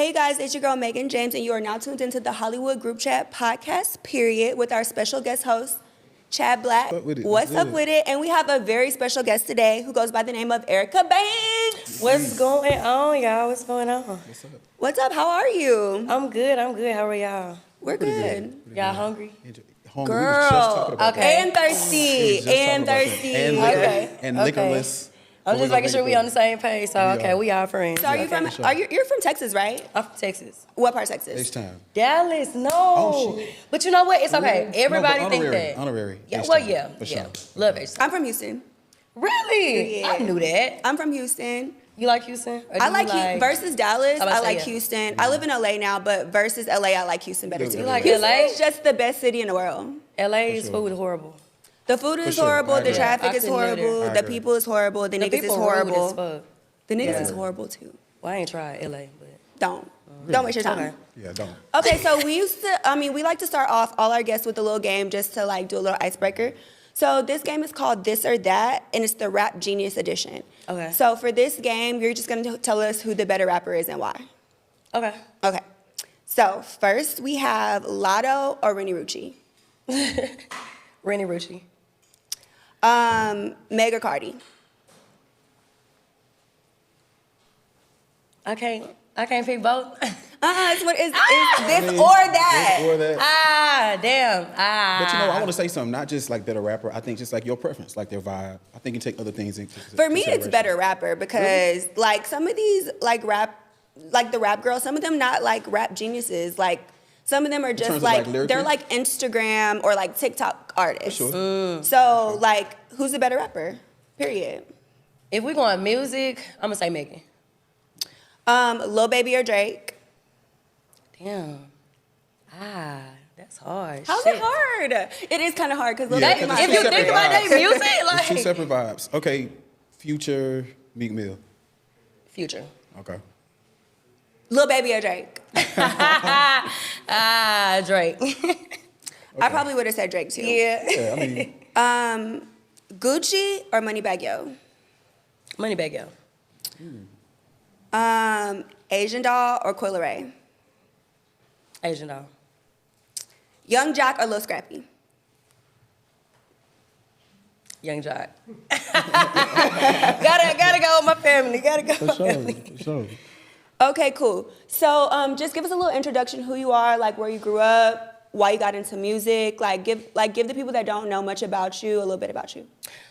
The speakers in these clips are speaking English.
Hey guys, it's your girl Megan James, and you are now tuned into the Hollywood Groupchat podcast, period, with our special guest host, Chad Black. What's up with it? And we have a very special guest today who goes by the name of Erica Banks. What's going on, y'all? What's going on? What's up? What's up? How are you? I'm good. How are y'all? We're good. Y'all hungry? Hungry. Girl. Okay. And thirsty. And thirsty. And liquorless. I'm just making sure we on the same page. So, okay, we all friends. So you're from Texas, right? I'm from Texas. What part of Texas? H-Town. Dallas, no. Oh, shit. But you know what? It's okay. Everybody think that. Honorary. Yeah, H-Town, well, yeah. for sure. Love H-Town. I'm from Houston. Really? Yeah. I knew that. I'm from Houston. You like Houston? I like versus Dallas. I like yeah. Houston. I live in LA now, but versus LA, I like Houston better too. You like Houston LA? is just the best city in the world. LA's food horrible. The food is sure. horrible. I The agree. traffic I is couldn't live there. horrible. I The agree. people is horrible. The niggas is people rude as horrible. fuck. The niggas is horrible too. Well, I ain't tried LA, but Don't waste your time. okay. Yeah, don't. Okay, so we like to start off all our guests with a little game just to like do a little icebreaker. So this game is called This or That, and it's the Rap Genius edition. Okay. So for this game, you're just gonna tell us who the better rapper is and why. Okay. Okay. So first we have Lotto or Rennie Rucci. Rennie Rucci. Meg or Cardi. I can't pick both. It's this or that. This or that. Damn. But you know, I want to say something, not just like better rapper. I think just like your preference, like their vibe. I think you take other things into For me, it's consideration. better rapper because like some of these like the rap girls, some of them not like rap geniuses. Like some of them are just terms of, like lyrically? they're like Instagram or like TikTok artists. For sure. So like, who's the better rapper? Period. If we're going music, I'm gonna say Megan. Lil Baby or Drake? Damn. That's hard. How's Shit. it hard? It is kind of hard because Yeah, Lil 'cause Baby. it's If you two think separate about vibes. their music, It's two like separate vibes. Okay, Future, Meek Mill. Future. Okay. Lil Baby or Drake? Drake. I probably would have said Drake too. Yeah. Yeah, I mean, Gucci or Moneybagg Yo? Moneybagg Yo. Asian Doll or Coi Leray? Asian doll. Young Jock or Lil Scrappy? Young Jock. gotta go with my family. Gotta go. for sure. Okay, cool. So just give us a little introduction, who you are, like where you grew up, why you got into music, give the people that don't know much about you a little bit about you.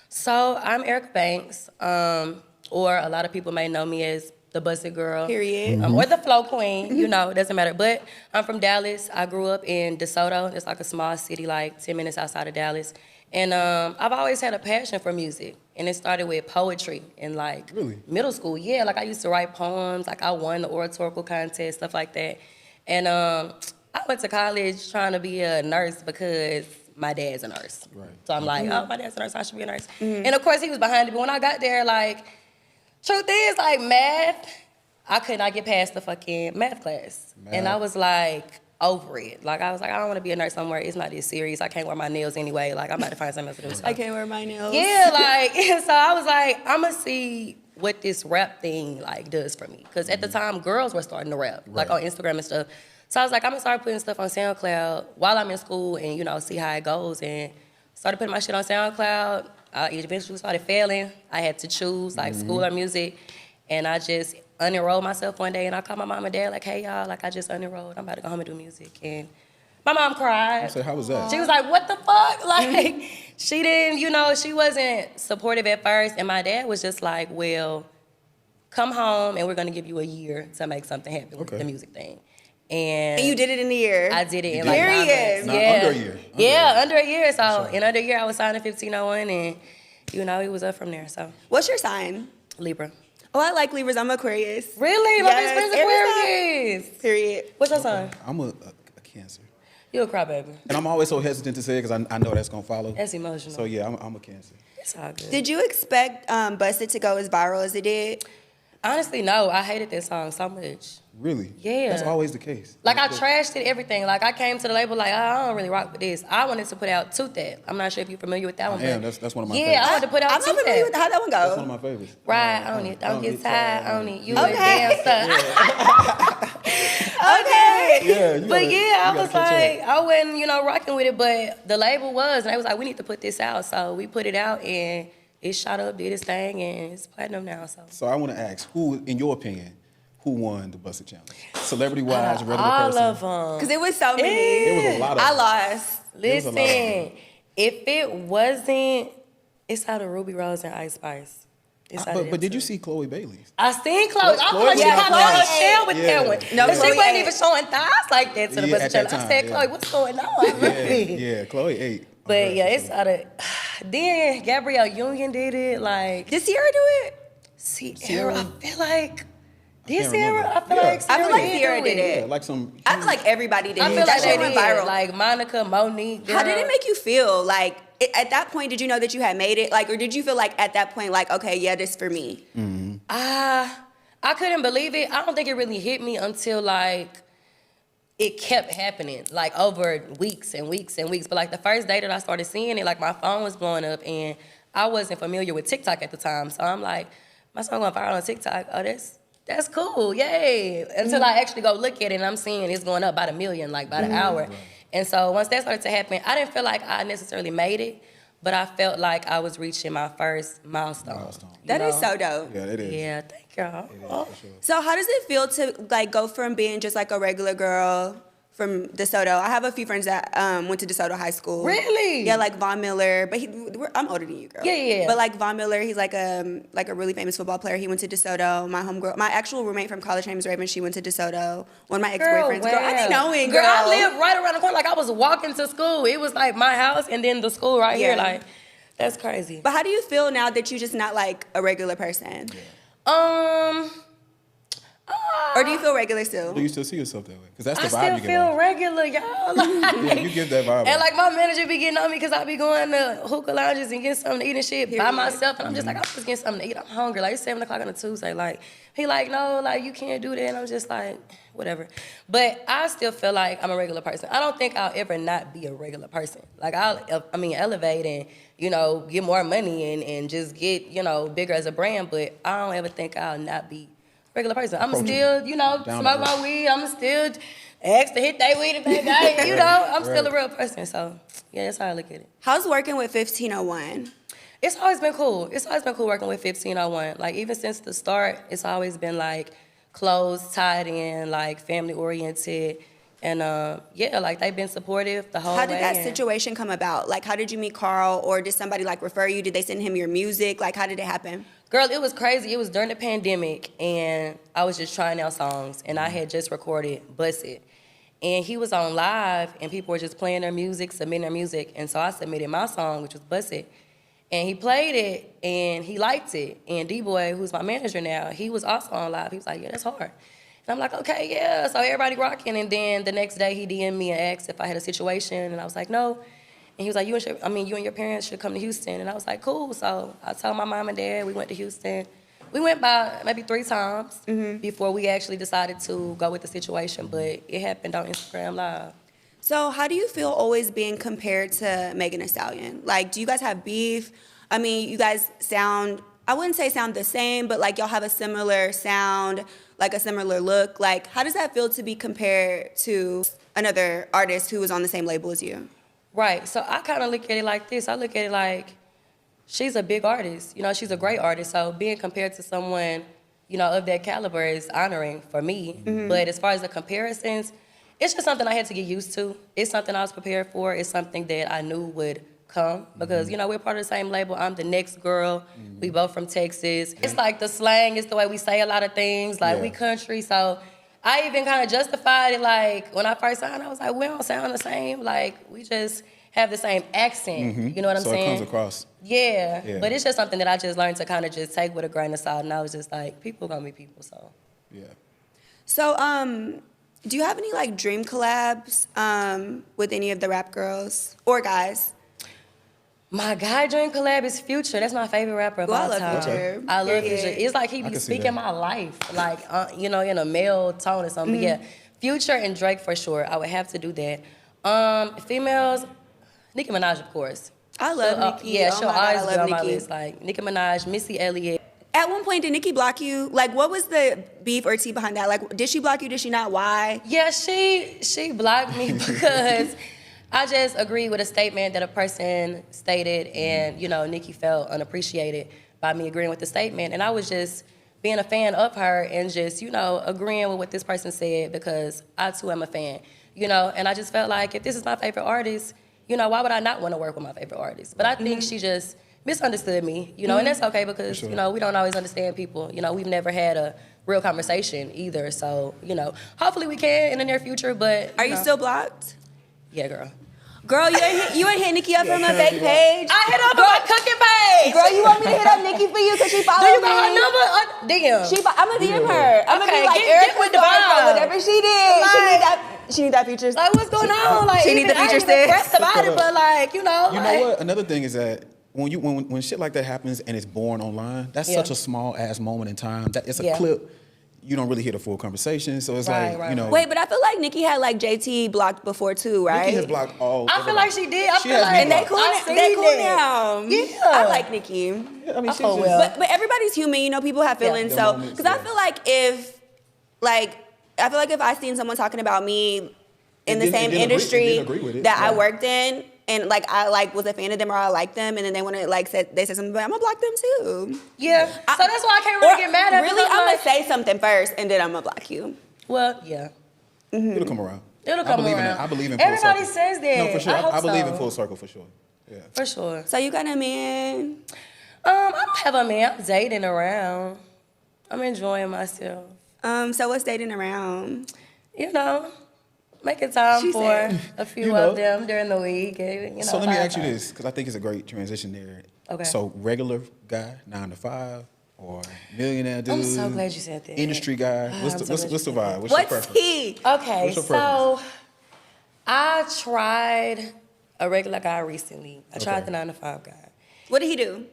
So I'm Erica Banks, or a lot of people may know me as the Busted Girl. Period. Or the Flow Queen, you know, it doesn't matter. But I'm from Dallas. I grew up in DeSoto. It's like a small city, like 10 minutes outside of Dallas. And I've always had a passion for music. And it started with poetry in like middle school. Yeah, like I used to write poems. Like I won the oratorical contest, stuff like that. And I went to college trying to be a nurse because my dad's a nurse. Right. So I'm like, oh, my dad's a nurse, I should be a nurse. And of course he was behind it. But when I got there, like, truth is, like math, I could not get past the fucking math class. And I was like, over it. Like, I was like, I don't want to be a nurse somewhere. It's not this serious. I can't wear my nails anyway. Like, I'm about to find something else to do. So. I can't wear my nails. Yeah, like, so I was like, I'm going to see what this rap thing, like, does for me. Because at the time, girls were starting to rap, like, on Instagram and stuff. So I was like, I'm going to start putting stuff on SoundCloud while I'm in school and, you know, see how it goes. And started putting my shit on SoundCloud. I eventually started failing. I had to choose, like, school or music. And I just unenrolled myself one day, and I called my mom and dad, like, hey, y'all, like, I just unenrolled. I'm about to go home and do music. And my mom cried. I said, how was that? She was like, what the fuck? Like, she didn't, you know, she wasn't supportive at first. And my dad was just like, well, come home, and we're going to give you a year to make something happen with the music thing. And you did it in a year. I did it in like 9 months. Not Yeah. under a year. Under a year. So in under a year, I was signed in 1501, and, you know, it was up from there. So What's your sign? Libra. Oh, I like Libras. I'm Aquarius. Really? My Yes, best friend's every Aquarius. Period. What's your sign? I'm a Cancer. You a crybaby. And I'm always so hesitant to say it because I know that's going to follow. That's emotional. So, yeah, I'm a Cancer. It's all good. Did you expect Busted to go as viral as it did? Honestly, no. I hated that song so much. Really? Yeah. That's always the case. Like, I trashed it, everything. Like, I came to the label like, oh, I don't really rock with this. I wanted to put out Tooth That. I'm not sure if you're familiar with that one. I am. That's one of my yeah, favorites. I wanted to put out I'm Tooth not familiar with That. how that one That's go. one of my favorites. Right on it. Don't get tired on it. You Okay. a damn stuff. But yeah, I was like, I wasn't, rocking with it, but the label was, and they was like, we need to put this out. So we put it out, and it shot up, did its thing, and it's platinum now. So I want to ask, who, in your opinion, who won the Busted Challenge? Celebrity-wise, regular all person? All of them. Because it was so many. It was a lot of them. I lost. Listen, if it wasn't, it's out of Ruby Rose and Ice Spice. But did you see Chloe Bailey's? I seen Chloe. I feel like she popped out of shell with that one. No, Because she Chloe wasn't ate. even showing thighs like that to the Busted Challenge. I said, Chloe, what's going on? Yeah, Chloe ate. But yeah, it's out of. Then Gabrielle Union did it. Like, Did Sierra do it? Sierra, I feel like. Did can't Sierra? remember. I feel like Sierra, I feel like Sierra did it. Yeah, like some. I feel like everybody did I it. feel That like shit they went did. viral. Like Monica, Monique. How did girl. it make you feel? Like, at that point, did you know that you had made it? Like, or did you feel like at that point, like, okay, yeah, this for me? I couldn't believe it. I don't think it really hit me until like it kept happening, like over weeks and weeks and weeks. But like the first day that I started seeing it, like my phone was blowing up, and I wasn't familiar with TikTok at the time. So I'm like, my song going viral on TikTok. Oh, that's cool, yay. Until I actually go look at it, and I'm seeing it's going up by the million, like by the hour. Right. And so once that started to happen, I didn't feel like I necessarily made it, but I felt like I was reaching my first milestone. That is so dope. Yeah, it is. Yeah, thank y'all. For sure. So how does it feel to like go from being just like a regular girl from DeSoto? I have a few friends that went to DeSoto High School. Really? Yeah, like Von Miller, but I'm older than you, girl. Yeah. But like Von Miller, he's like a really famous football player. He went to DeSoto. My homegirl, my actual roommate from college, her name is Raven. She went to DeSoto. One of my ex-boyfriends. Girl, I be knowing, girl. I live right around the corner. Like I was walking to school. It was like my house and then the school right here. Like that's crazy. But how do you feel now that you're just not like a regular person? Or do you feel regular still? Do you still see yourself that way? Because that's the I vibe still you get feel off. regular, y'all. Like, Yeah, you give that vibe. and like my manager be getting on me because I be going to hookah lounges and getting something to eat and shit by myself. And I'm just like, I'm just getting something to eat. I'm hungry. Like it's 7 o'clock on a Tuesday. Like he like, no, like you can't do that. And I'm just like, whatever. But I still feel like I'm a regular person. I don't think I'll ever not be a regular person. Like elevate and, get more money and just get, bigger as a brand. But I don't ever think I'll not be regular person. I'm still, smoke my weed. I'm still ask to hit that weed if they got it. I'm still a real person. So, yeah, that's how I look at it. How's working with 1501? It's always been cool. It's always been cool working with 1501. Like, even since the start, it's always been, like, close, tied in, like, family-oriented. And, like, they've been supportive the whole way. How did that situation come about? Like, how did you meet Carl? Or did somebody, like, refer you? Did they send him your music? Like, how did it happen? Girl, it was crazy. It was during the pandemic, and I was just trying out songs, and I had just recorded Bust It. And he was on live, and people were just playing their music, submitting their music, and so I submitted my song, which was Bust It. And he played it, and he liked it. And D-Boy, who's my manager now, he was also on live. He was like, yeah, that's hard. And I'm like, okay, yeah. So everybody rocking, and then the next day he DM'd me and asked if I had a situation, and I was like, no. And he was like, you and your parents should come to Houston. And I was like, cool. So I told my mom and dad, we went to Houston. We went by maybe 3 times before we actually decided to go with the situation, but it happened on Instagram Live. So how do you feel always being compared to Megan Thee Stallion? Like, do you guys have beef? I mean, you guys sound, I wouldn't say sound the same, but like y'all have a similar sound, like a similar look. Like, how does that feel to be compared to another artist who was on the same label as you? Right, so I kind of look at it like this. I look at it like she's a big artist. She's a great artist. So being compared to someone, of that caliber is honoring for me. But as far as the comparisons, it's just something I had to get used to. It's something I was prepared for. It's something that I knew would come because, we're part of the same label. I'm the next girl. We both from Texas. It's like the slang is the way we say a lot of things. Like we country, so I even kind of justified it, like, when I first signed, I was like, we don't sound the same. Like, we just have the same accent. You know what I'm saying? So it comes across. Yeah, but it's just something that I just learned to kind of just take with a grain of salt, and I was just like, people gonna be people, so. Yeah. So, do you have any, like, dream collabs with any of the rap girls or guys? My guy dream collab is Future. That's my favorite rapper of all time. I love Future. I love Future. It's like he be speaking my life, like, in a male tone or something. But yeah, Future and Drake for sure. I would have to do that. Females, Nicki Minaj, of course. I love Nicki. Yeah, oh she'll my God, always I be love on my Nicki. list. Like, Nicki Minaj, Missy Elliott. At one point, did Nicki block you? Like, what was the beef or tea behind that? Like, did she block you? Did she not? Why? Yeah, she blocked me because I just agreed with a statement that a person stated, and Nicki felt unappreciated by me agreeing with the statement, and I was just being a fan of her and just agreeing with what this person said because I too am a fan, and I just felt like if this is my favorite artist, why would I not want to work with my favorite artist? But I think she just misunderstood me, and that's okay because, sure. we don't always understand people. We've never had a real conversation either. So, hopefully we can in the near future, but... Are you still blocked? Yeah, girl. Girl, you ain't hit Nicki up from a fake page? I hit up on my cooking page! Girl, you want me to hit up Nicki for you because she followed Do you me? got her number? DM. I'm going to DM her. I'm going to Okay, be like, get with the vibe. whatever she did. She need that feature. Like, what's going on? Like, She need the feature, sis. pressed about it, but like, You know what? Another thing is that when shit like that happens and it's born online, that's such a small ass moment in time. That it's a clip. You don't really hear the full conversation, so it's Right. Wait, but I feel like Nicki had like JT blocked before too, right? Nicki has blocked all. I feel like she did. I She feel has like me And they blocked. cool. They cool now. Yeah. I like Nicki. Yeah, I mean, she's Oh, just, well. But everybody's human. People have feelings. Their So moments, because I feel like if I seen someone talking about me in the same industry that I worked in, and like I was a fan of them or I liked them, and then they want to they said something, but I'm gonna block them too. Yeah. So that's why I can't really get mad at Really, them. I'm gonna say something first, and then I'm gonna block you. Well, yeah. It'll come around. It'll come around. I believe in full Everybody circle. says that. No, for sure. I hope I believe so. in full circle for sure. Yeah. For sure. So you got a man? I don't have a man. I'm dating around. I'm enjoying myself. So what's dating around? Making time She for said. a few of them during the week. And, So let me ask you this, because I think it's a great transition there. Okay. So regular guy, 9 to 5, or millionaire dude? I'm so glad you said that. Industry guy. What's the vibe? What's your What's preference? he? Okay, What's your so I tried a regular guy recently. I tried Okay. the 9 to 5 guy. What did he do?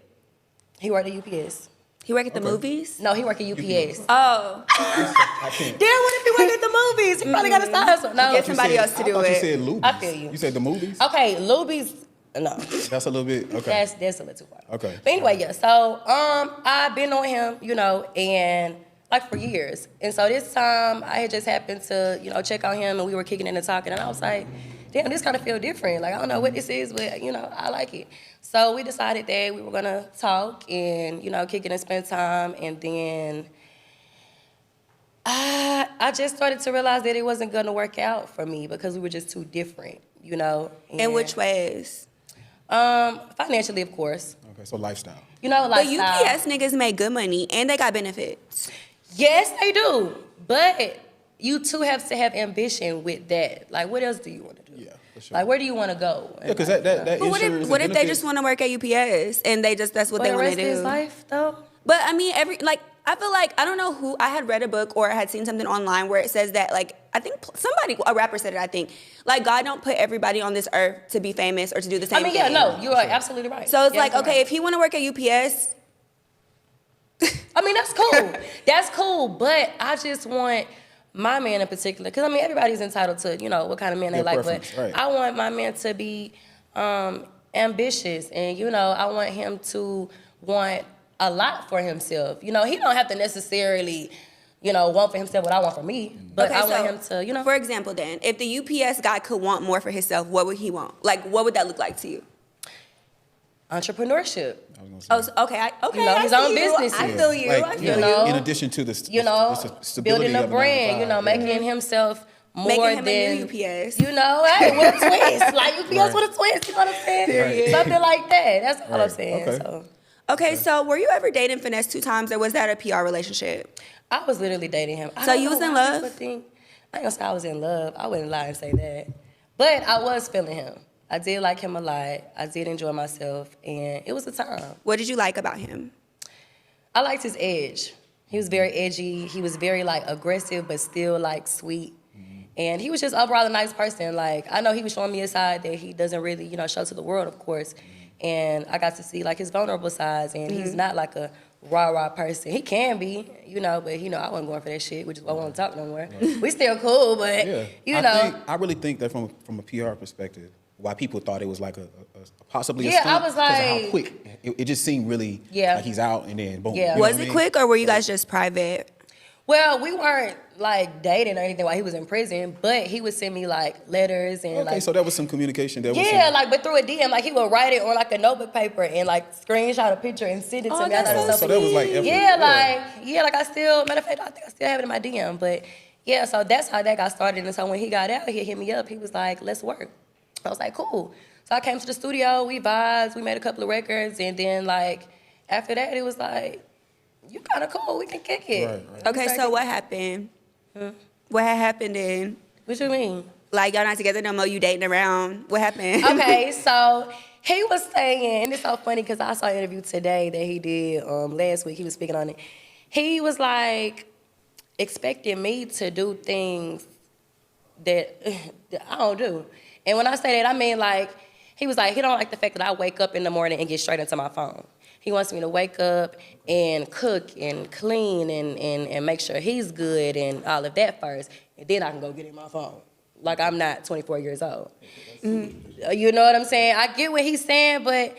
He worked at UPS. He work at the Okay. movies? No, he worked at UPS. Oh, I can't. Damn, what if he worked at the movies? He probably got to start something. No. Get somebody else to do I thought it. you said Luby's. I feel you. You said the movies? Okay, Luby's, no. That's a little bit, okay. That's a little too far. Okay. But anyway, yeah. So I've been on him, and like for years. And so this time I had just happened to, check on him, and we were kicking in and talking, and I was like, damn, this kind of feel different. Like, I don't know what this is, but I like it. So we decided that we were gonna talk and, kick it and spend time, and then I just started to realize that it wasn't gonna work out for me because we were just too different, In which ways? Financially, of course. Okay, so lifestyle. But Lifestyle. UPS niggas make good money and they got benefits. Yes, they do. But you too have to have ambition with that. Like, what else do you want to do? Yeah, for sure. Like, where do you want to go? Yeah, because that But what insurance if, what and if they benefits- just want to work at UPS and that's what they the want rest to of his do? life, though? But I mean, I feel like, I don't know who, I had read a book or I had seen something online where it says that, like, I think a rapper said it, I think. Like, God don't put everybody on this earth to be famous or to do the same thing. Yeah, no, you are absolutely right. So it's You're like, absolutely okay, right. if he want to work at UPS, that's cool. That's cool. But I just want my man in particular, because, everybody's entitled to, what kind of man they Their like. But preference, right. I want my man to be ambitious. And, I want him to want a lot for himself. He don't have to necessarily, want for himself what I want for me. But I want him to, For example, Dan, if the UPS guy could want more for himself, what would he want? Like, what would that look like to you? Entrepreneurship. Oh, so, okay, His own business. I feel you. Like, I feel know, in addition to the stability building a of brand, 9 to 5, making himself more Making him than a new UPS. hey, with a twist, like UPS with a twist. You know what I'm saying? Period. Something like that. That's all I'm Right. saying. Okay. So Okay, so were you ever dating Finesse 2 times, or was that a PR relationship? I was literally dating him. I So don't you know was in why love? people think- I ain't gonna say I was in love. I wouldn't lie and say that, but I was feeling him. I did like him a lot. I did enjoy myself, and it was a time. What did you like about him? I liked his edge. He was very edgy. He was very aggressive, but still sweet. And he was just overall a nice person. Like, I know he was showing me a side that he doesn't really, show to the world, of course. And I got to see his vulnerable sides. And he's not a rah-rah person. He can be, but I wasn't going for that shit, which is why I won't talk no more. We still cool, but Yeah. know. I really think that from a PR perspective, why people thought it was like a possibly a Yeah, stunt? I was 'Cause of how like- quick. It just seemed really like he's out and then boom. Yeah. You know Was what I it mean? quick or were you guys just private? Well, we weren't like dating or anything while he was in prison, but he would send me like letters and Okay, like so there was some communication. There was yeah, some, like but through a DM, like he would write it on like a notebook paper and like screenshot a picture and send it to Oh, me. I that's know so stuff- so that was like effort. yeah, like I still matter of fact, I think I still have it in my DM, but yeah, so that's how that got started. And so when he got out, he hit me up. He was like, "Let's work." I was like, "Cool." So I came to the studio, we vibed, we made a couple of records, and then like after that, it was like, "You kind of cool, we can kick it." Right. Okay, so what happened? What had happened then? What you mean? Like, y'all not together no more, you dating around. What happened? Okay, so he was saying, and it's so funny because I saw an interview today that he did last week. He was speaking on it. He was like expecting me to do things that I don't do. And when I say that, I mean like, he was like, he don't like the fact that I wake up in the morning and get straight into my phone. He wants me to wake up and cook and clean and make sure he's good and all of that first, and then I can go get in my phone. Like I'm not 24 years old. You know what I'm saying? I get what he's saying, but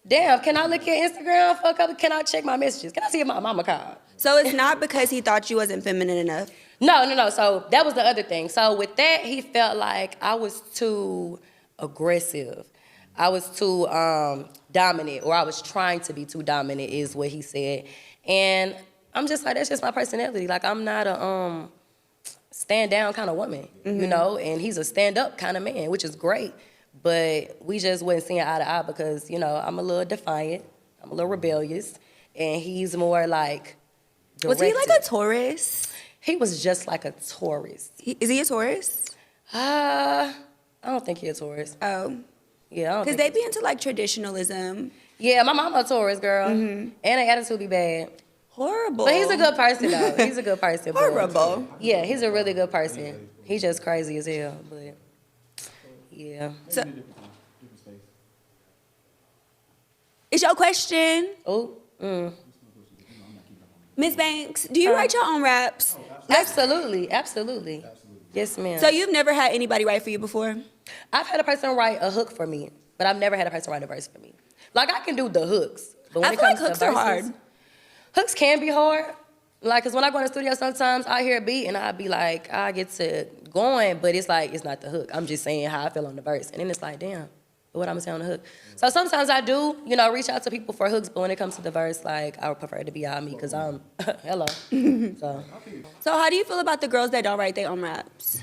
damn, can I look at Instagram for a couple? Can I check my messages? Can I see if my mama called? So it's not because he thought you wasn't feminine enough. No. So that was the other thing. So with that, he felt like I was too aggressive. I was too dominant, or I was trying to be too dominant, is what he said. And I'm just like, that's just my personality. Like I'm not a stand down kind of woman, you know. And he's a stand up kind of man, which is great. But we just wasn't seeing eye to eye because you know I'm a little defiant, I'm a little rebellious, and he's more like. Was he directed. like a Taurus? He was just like a Taurus. Is he a Taurus? I don't think he's a Taurus. Oh. Yeah, I don't Because think they be into like traditionalism. Yeah, my mama a Taurus, girl. And her attitude be bad. Horrible. But he's a good person, though. He's a good person. but- Horrible. Yeah, he's a really good person. He's just crazy as hell, but yeah. So, it's your question. Oh, Miss Banks, do you write your own raps? absolutely. Yes, ma'am. So you've never had anybody write for you before? I've had a person write a hook for me, but I've never had a person write a verse for me. Like, I can do the hooks. But when I it feel like comes hooks to are verses, hard. Hooks can be hard. Like, because when I go in the studio sometimes, I hear a beat and I be like, I get to going, but it's like, it's not the hook. I'm just saying how I feel on the verse. And then it's like, damn, what I'm saying on the hook. So sometimes I do, you know, reach out to people for hooks, but when it comes to the verse, like, I would prefer it to be all me because I'm, hello. So how do you feel about the girls that don't write their own raps?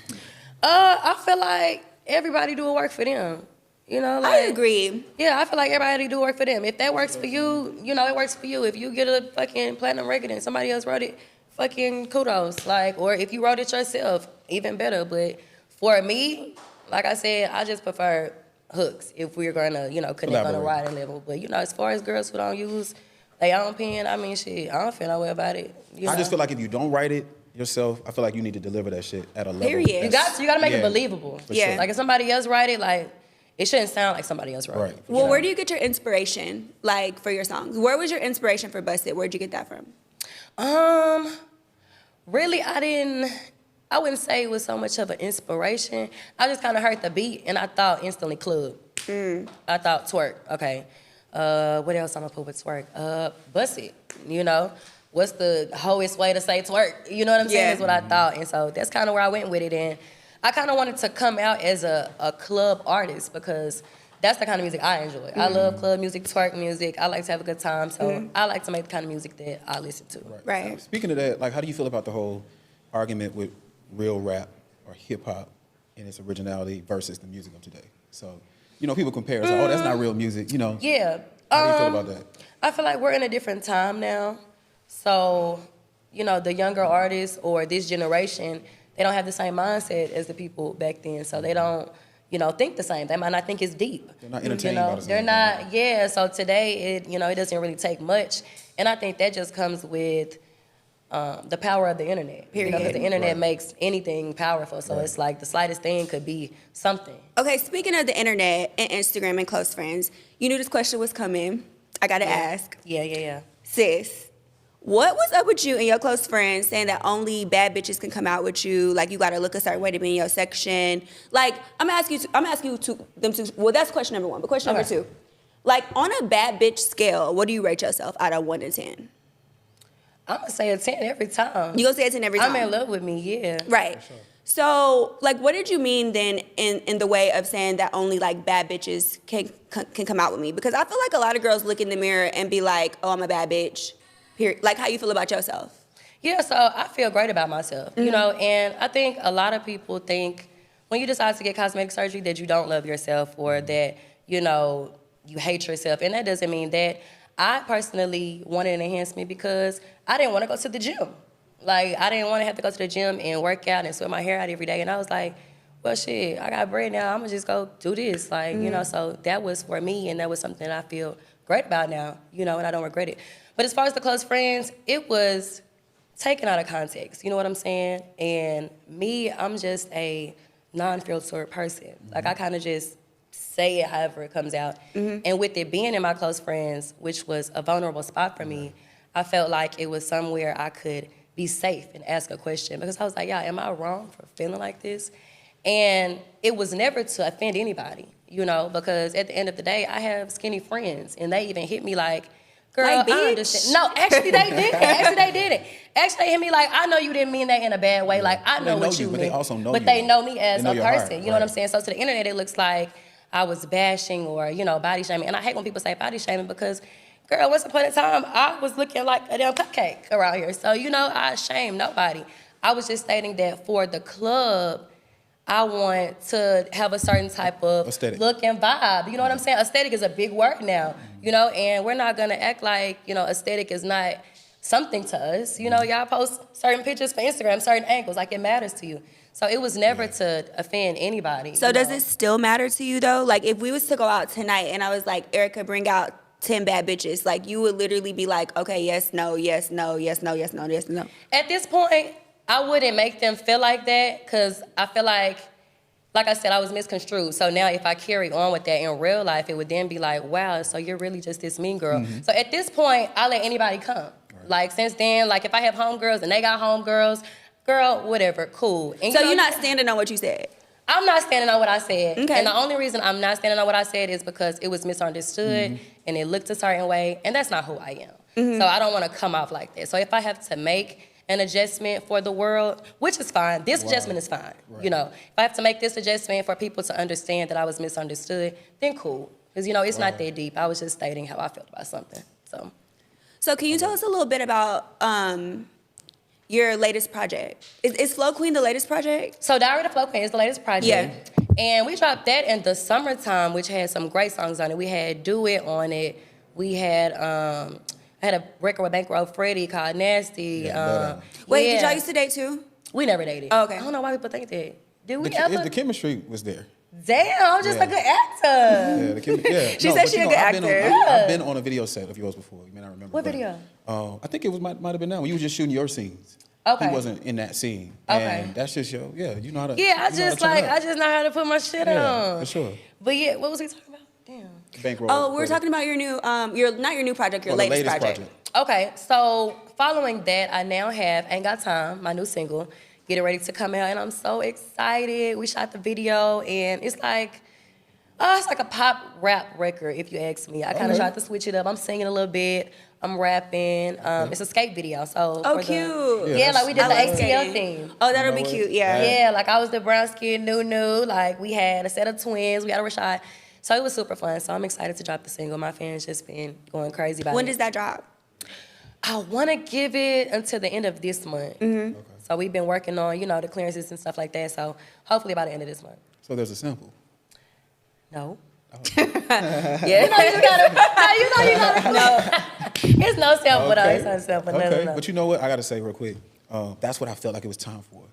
I feel like everybody do work for them. You know, like, I agree. Yeah, I feel like everybody do work for them. If that works for you, you know, it works for you. If you get a fucking platinum record and somebody else wrote it, fucking kudos. Like, or if you wrote it yourself, even better. But for me, like I said, I just prefer hooks if we're gonna, you know, connect on a writing level. But you know, as far as girls who don't use their own pen, I mean, shit, I don't feel no way about it. I just feel like if you don't write it yourself, I feel like you need to deliver that shit at a level. Period. You got to make it believable. Yeah. Like if somebody else write it, like it shouldn't sound like somebody else wrote it. Well, where do you get your inspiration, like, for your songs? Where was your inspiration for Busted? Where'd you get that from? Really, I wouldn't say it was so much of an inspiration. I just kind of heard the beat and I thought instantly club. I thought twerk, okay. What else I'm gonna put with twerk? Bust it, you know? What's the hoest way to say twerk? You know what I'm saying? Is what I thought. And so that's kind of where I went with it. And I kind of wanted to come out as a club artist because that's the kind of music I enjoy. I love club music, twerk music. I like to have a good time. So I like to make the kind of music that I listen to. Right. Speaking of that, like, how do you feel about the whole argument with real rap or hip hop in its originality versus the music of today? So, you know, people compare, so, oh, that's not real music, you know. Yeah. How do you feel about that? I feel like we're in a different time now. So, you know, the younger artists or this generation, they don't have the same mindset as the people back then. So they don't, you know, think the same. They might not think it's deep. They're not entertained by the same They're thing. not, yeah. So today, it doesn't really take much. And I think that just comes with the power of the internet. Period. You know, 'cause the internet makes anything powerful. So it's like the slightest thing could be something. Okay, speaking of the internet and Instagram and close friends, you knew this question was coming. I gotta ask. Yeah. Sis, What was up with you and your close friends saying that only bad bitches can come out with you? Like, you got to look a certain way to be in your section. Like, I'm asking you to them to. Well, that's question number one. But question number two, like, on a bad bitch scale, what do you rate yourself out of 1 to 10? I'm gonna say a 10 every time. You gonna say a 10 every time? I'm in love with me, yeah. Right. Sure. So, like, what did you mean then in the way of saying that only like bad bitches can come out with me? Because I feel like a lot of girls look in the mirror and be like, "Oh, I'm a bad bitch." Period. Like, how you feel about yourself? Yeah, so I feel great about myself, you know, and I think a lot of people think when you decide to get cosmetic surgery that you don't love yourself or that, you know, you hate yourself. And that doesn't mean that. I personally wanted an enhancement because I didn't want to go to the gym. Like, I didn't want to have to go to the gym and work out and sweat my hair out every day. And I was like, well, shit, I got bread now. I'm going to just go do this. Like, you know, so that was for me, and that was something I feel great about now, you know, and I don't regret it. But as far as the close friends, it was taken out of context. You know what I'm saying? And me, I'm just a non-filtered person. Like, I kind of just say it however it comes out. And with it being in my close friends, which was a vulnerable spot for me, I felt like it was somewhere I could be safe and ask a question. Because I was like, yeah, am I wrong for feeling like this? And it was never to offend anybody, you know, because at the end of the day, I have skinny friends, and they even hit me like, girl, like, I understand. No, actually they didn't. Actually, they hit me like, I know you didn't mean that in a bad way. Like, I know what you mean. But they also know But you. they know me as a person. You know what I'm right. saying? So to the internet, it looks like I was bashing or, you know, body shaming. And I hate when people say body shaming because, girl, once upon a time, I was looking like a damn cupcake around here. So, you know, I shame nobody. I was just stating that for the club, I want to have a certain type of aesthetic. Look and vibe. You know what I'm saying? Aesthetic is a big word now, you know, and we're not going to act like, you know, aesthetic is not something to us. You know, y'all post certain pictures for Instagram, certain angles, like it matters to you. So it was never to offend anybody. So does it still matter to you, though? Like, if we was to go out tonight and I was like, Erica, bring out 10 bad bitches, like, you would literally be like, okay, yes, no, yes, no, yes, no, yes, no, yes, no. At this point, I wouldn't make them feel like that because I feel like I said, I was misconstrued. So now if I carry on with that in real life, it would then be like, wow, so you're really just this mean girl. So at this point, I let anybody come. Right. Like, since then, like, if I have homegirls and they got homegirls, girl, whatever, cool. And, so you're not standing on what you said? I'm not standing on what I said. Okay. And the only reason I'm not standing on what I said is because it was misunderstood and it looked a certain way, and that's not who I am. So I don't want to come off like that. So if I have to make an adjustment for the world, which is fine, this adjustment is fine. Right. You know, if I have to make this adjustment for people to understand that I was misunderstood, then cool. Because, you know, it's not that deep. I was just stating how I felt about something. So can you tell us a little bit about your latest project? Is Flow Queen the latest project? So Diary of the Flow Queen is the latest project. Yeah. And we dropped that in the summertime, which had some great songs on it. We had Do It on it. We had I had a record with Bankroll Freddie called Nasty. Wait, did y'all used to date too? We never dated. Oh, okay. I don't know why people think that. Did we ever? The chemistry was there. Damn, I'm just a good actor. She said she a good actor. I've been on a video set of yours before. You may not remember. What video? I think it might have been that when you were just shooting your scenes. Okay. He wasn't in that scene. Okay. And that's just you know how to. Yeah, I just know how to put my shit on. Yeah, for sure. But yeah, what was we talking about? Damn. Bankroll. Oh, we're talking about your new, not your new project, your latest project. Okay, so following that, I now have Ain't Got Time, my new single, getting ready to come out, and I'm so excited. We shot the video, and it's like a pop rap record, if you ask me. I kind of tried to switch it up. I'm singing a little bit. I'm rapping. It's a skate video, so. Oh, cute. Yeah, like we did the ATL skating. theme. Oh, that'll be cute, yeah. Yeah, like I was the brown skin new. Like we had a set of twins. We had a Rashad. So it was super fun. So I'm excited to drop the single. My fans just been going crazy about it. When does that drop? I want to give it until the end of this month. Okay. So we've been working on, the clearances and stuff like that. So hopefully by the end of this month. So there's a sample? No. Oh. Yeah. You gotta. No. It's no sample, though. It's not sample. Okay. No. But you know what? I got to say real quick. That's what I felt like it was time for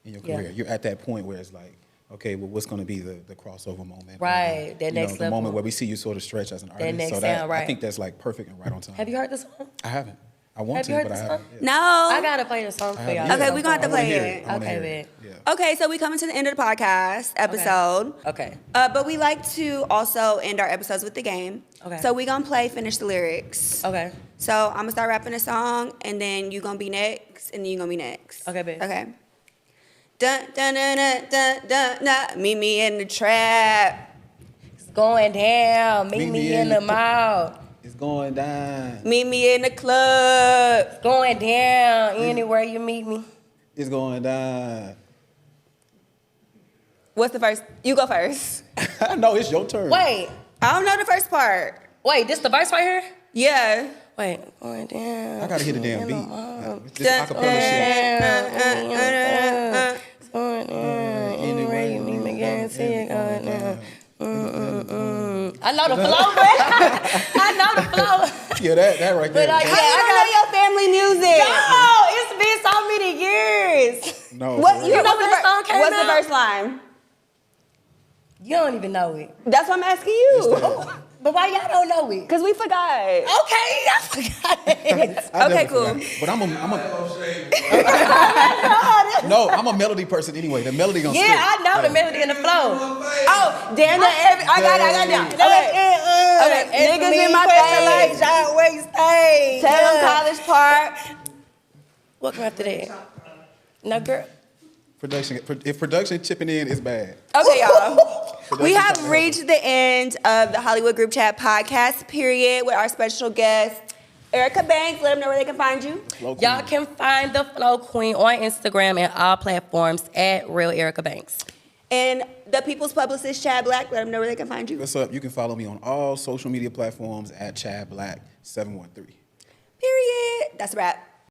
in your career. You're at that point where it's like, okay, well, what's going to be the crossover moment? Right, that next level. The moment where we see you sort of stretch as an artist. That next so sound, right. I think that's like perfect and right on time. Have you heard the song? I haven't. I want Have to, you heard but the I song? haven't. No. I got to play the song for y'all. Okay, we're going to have to play it. Okay, man. Yeah. Okay, so we coming to the end of the podcast episode. Okay. But we like to also end our episodes with the game. Okay. So we going to play Finish the Lyrics. Okay. So I'm gonna start rapping a song, and then you gonna be next, and then you gonna be next. Okay, babe. Okay. Dun dun dun dun dun dun dun. Meet me in the trap. It's going down. Meet me in the mall. It's going down. Meet me in the club. It's going down. Anywhere you meet me. It's going down. What's the first? You go first. No, it's your turn. Wait. I don't know the first part. Wait, this the verse right here? Yeah. Wait, going down. I gotta hear the damn beat. This acapella shit. Going down. Anywhere you meet me, guarantee it going down. I know the flow, but I know the flow. Yeah, that right there. But How you don't know your family music? No, it's been so many years. No. What you know? when the song came What's the out? first line? You don't even know it. That's what I'm asking you. But why y'all don't know it? Cause we forgot. Okay, I forgot it. I Okay, never cool. forgot. But I'm a melody person anyway. The melody gonna Yeah, stick. I know the melody and the flow. Oh, damn it! I got it down. Okay, niggas in my face. Where you stay? Tell them College Park. What come after that? No, girl. Production. If production chipping in, it's bad. Okay, y'all. We have Production reached the end of the Hollywood Group Chat podcast period with our special guest, Erica Banks. Let them know where they can find you. Y'all can find the Flow Queen on Instagram and all platforms at Real Erica Banks. And the People's Publicist, Chad Black. Let them know where they can find you. What's up? You can follow me on all social media platforms at Chad Black 713. Period. That's a wrap.